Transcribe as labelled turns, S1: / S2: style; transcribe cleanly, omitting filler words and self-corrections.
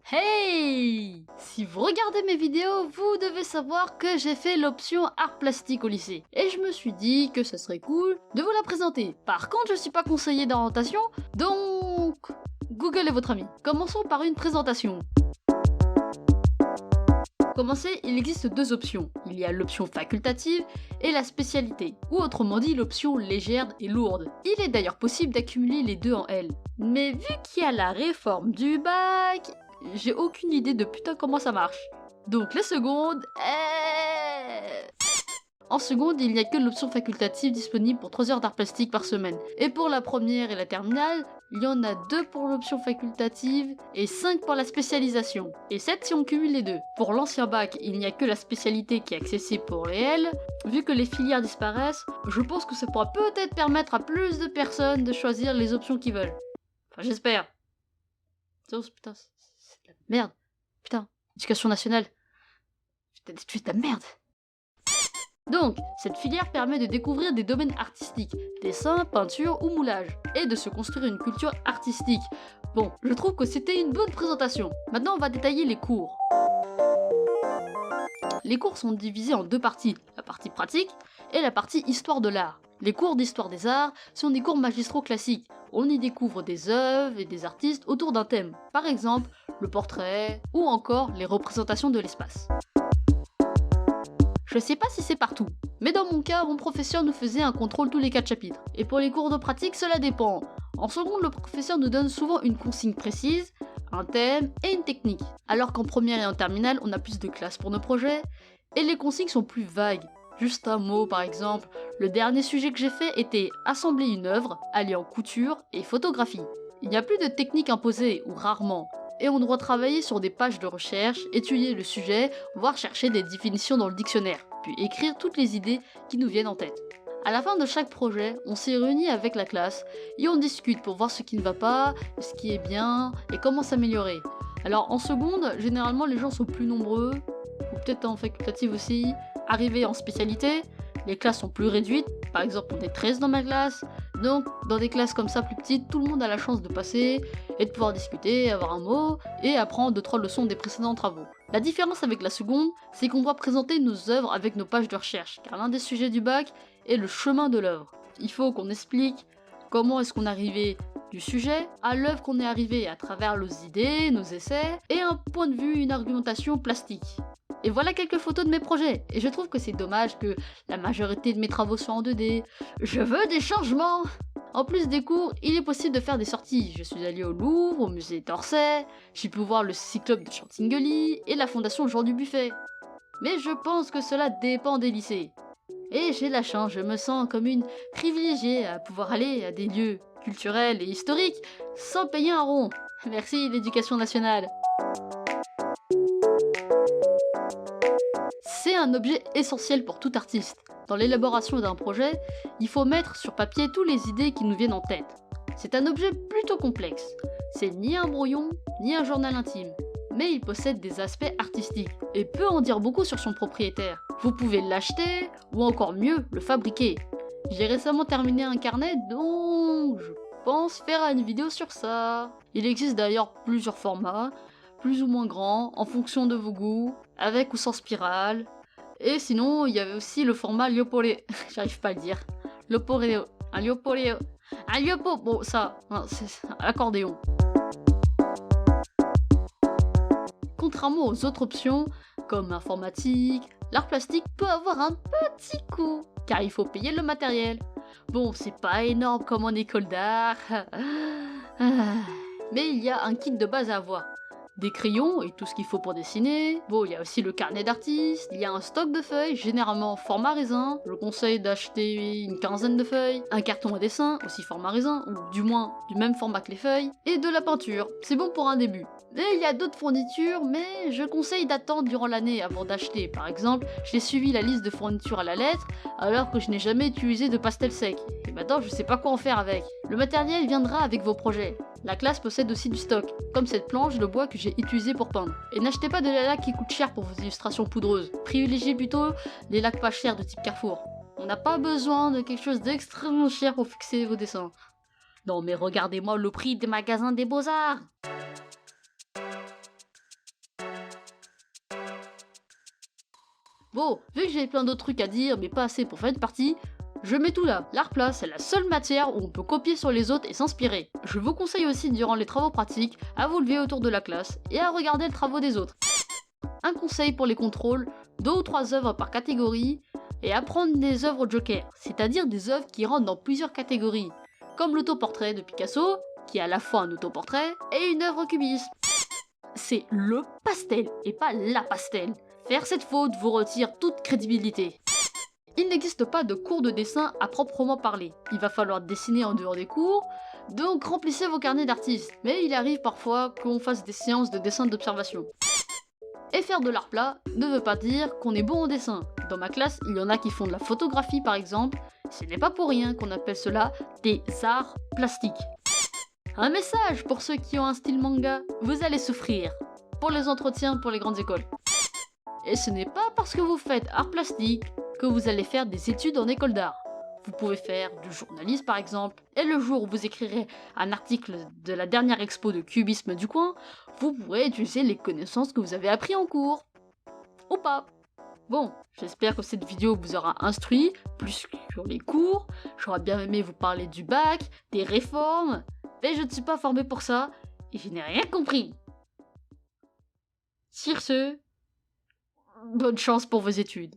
S1: Hey! Si vous regardez mes vidéos, vous devez savoir que j'ai fait l'option art plastique au lycée. Et je me suis dit que ce serait cool de vous la présenter. Par contre, je suis pas conseiller d'orientation, donc Google est votre ami. Commençons par une présentation. Pour commencer, il existe deux options. Il y a l'option facultative et la spécialité, ou autrement dit l'option légère et lourde. Il est d'ailleurs possible d'accumuler les deux en L. Mais vu qu'il y a la réforme du bac, j'ai aucune idée de putain comment ça marche. Donc les secondes... En seconde, il n'y a que l'option facultative disponible pour 3 heures d'art plastique par semaine. Et pour la première et la terminale, il y en a 2 pour l'option facultative et 5 pour la spécialisation. Et 7 si on cumule les deux. Pour l'ancien bac, il n'y a que la spécialité qui est accessible pour les L. Vu que les filières disparaissent, je pense que ça pourra peut-être permettre à plus de personnes de choisir les options qu'ils veulent. Enfin, j'espère. Putain, c'est de la merde. Putain, éducation nationale. Tu es de la merde. Donc, cette filière permet de découvrir des domaines artistiques, dessin, peinture ou moulage, et de se construire une culture artistique. Bon, je trouve que c'était une bonne présentation. Maintenant, on va détailler les cours. Les cours sont divisés en deux parties, la partie pratique et la partie histoire de l'art. Les cours d'histoire des arts sont des cours magistraux classiques. On y découvre des œuvres et des artistes autour d'un thème, par exemple le portrait ou encore les représentations de l'espace. Je sais pas si c'est partout, mais dans mon cas, mon professeur nous faisait un contrôle tous les 4 chapitres. Et pour les cours de pratique, cela dépend. En seconde, le professeur nous donne souvent une consigne précise, un thème et une technique. Alors qu'en première et en terminale, on a plus de classes pour nos projets, et les consignes sont plus vagues. Juste un mot par exemple, le dernier sujet que j'ai fait était assembler une œuvre, alliant couture et photographie. Il n'y a plus de technique imposée, ou rarement. Et on doit travailler sur des pages de recherche, étudier le sujet, voire chercher des définitions dans le dictionnaire, puis écrire toutes les idées qui nous viennent en tête. À la fin de chaque projet, on s'est réunis avec la classe et on discute pour voir ce qui ne va pas, ce qui est bien et comment s'améliorer. Alors en seconde, généralement les gens sont plus nombreux, ou peut-être en facultative aussi, arrivés en spécialité, les classes sont plus réduites, par exemple on est 13 dans ma classe, donc dans des classes comme ça plus petites, tout le monde a la chance de passer et de pouvoir discuter, avoir un mot et apprendre 2-3 leçons des précédents travaux. La différence avec la seconde, c'est qu'on doit présenter nos œuvres avec nos pages de recherche, car l'un des sujets du bac est le chemin de l'œuvre. Il faut qu'on explique comment est-ce qu'on est arrivé du sujet à l'œuvre qu'on est arrivé à travers nos idées, nos essais et un point de vue, une argumentation plastique. Et voilà quelques photos de mes projets, et je trouve que c'est dommage que la majorité de mes travaux soient en 2D. Je veux des changements! En plus des cours, il est possible de faire des sorties. Je suis allée au Louvre, au musée d'Orsay, j'ai pu voir le cyclope de Chantilly et la fondation Jean Dubuffet. Mais je pense que cela dépend des lycées. Et j'ai la chance, je me sens comme une privilégiée à pouvoir aller à des lieux culturels et historiques sans payer un rond. Merci l'éducation nationale. C'est un objet essentiel pour tout artiste. Dans l'élaboration d'un projet, il faut mettre sur papier toutes les idées qui nous viennent en tête. C'est un objet plutôt complexe. C'est ni un brouillon, ni un journal intime. Mais il possède des aspects artistiques et peut en dire beaucoup sur son propriétaire. Vous pouvez l'acheter ou encore mieux, le fabriquer. J'ai récemment terminé un carnet donc je pense faire une vidéo sur ça. Il existe d'ailleurs plusieurs formats, plus ou moins grands, en fonction de vos goûts, avec ou sans spirale. Et sinon, il y avait aussi le format Liopoléo. J'arrive pas à le dire. Liopoléo. Un Liopoléo. Un Liopo. Bon, ça, c'est l'accordéon. Contrairement aux autres options, comme informatique, l'art plastique peut avoir un petit coût, car il faut payer le matériel. Bon, c'est pas énorme comme en école d'art, mais il y a un kit de base à avoir. Des crayons et tout ce qu'il faut pour dessiner. Bon, il y a aussi le carnet d'artiste, il y a un stock de feuilles, généralement format raisin. Je conseille d'acheter une 15aine de feuilles. Un carton à dessin, aussi format raisin, ou du moins du même format que les feuilles. Et de la peinture, c'est bon pour un début. Et il y a d'autres fournitures, mais je conseille d'attendre durant l'année avant d'acheter. Par exemple, j'ai suivi la liste de fournitures à la lettre, alors que je n'ai jamais utilisé de pastel sec. Et maintenant, je sais pas quoi en faire avec. Le matériel viendra avec vos projets. La classe possède aussi du stock, comme cette planche de bois que j'ai utilisée pour peindre. Et n'achetez pas de la laque qui coûte cher pour vos illustrations poudreuses. Privilégiez plutôt les laques pas chères de type Carrefour. On n'a pas besoin de quelque chose d'extrêmement cher pour fixer vos dessins. Non mais regardez-moi le prix des magasins des beaux-arts. Bon, vu que j'ai plein d'autres trucs à dire, mais pas assez pour faire une partie, je mets tout là. L'ARPLA, c'est la seule matière où on peut copier sur les autres et s'inspirer. Je vous conseille aussi, durant les travaux pratiques, à vous lever autour de la classe et à regarder les travaux des autres. Un conseil pour les contrôles, 2 ou 3 œuvres par catégorie, et apprendre des œuvres joker, c'est-à-dire des œuvres qui rentrent dans plusieurs catégories, comme l'autoportrait de Picasso, qui est à la fois un autoportrait et une œuvre cubiste. C'est le pastel et pas la pastel. Faire cette faute vous retire toute crédibilité. Il n'existe pas de cours de dessin à proprement parler. Il va falloir dessiner en dehors des cours, donc remplissez vos carnets d'artistes. Mais il arrive parfois qu'on fasse des séances de dessin d'observation. Et faire de l'art plat ne veut pas dire qu'on est bon au dessin. Dans ma classe, il y en a qui font de la photographie par exemple. Ce n'est pas pour rien qu'on appelle cela des arts plastiques. Un message pour ceux qui ont un style manga, vous allez souffrir. Pour les entretiens pour les grandes écoles. Et ce n'est pas parce que vous faites art plastique que vous allez faire des études en école d'art. Vous pouvez faire du journalisme par exemple, et le jour où vous écrirez un article de la dernière expo de cubisme du coin, vous pourrez utiliser les connaissances que vous avez appris en cours. Ou pas. Bon, j'espère que cette vidéo vous aura instruit, plus sur les cours. J'aurais bien aimé vous parler du bac, des réformes, mais je ne suis pas formé pour ça, et je n'ai rien compris. Sur ce, bonne chance pour vos études.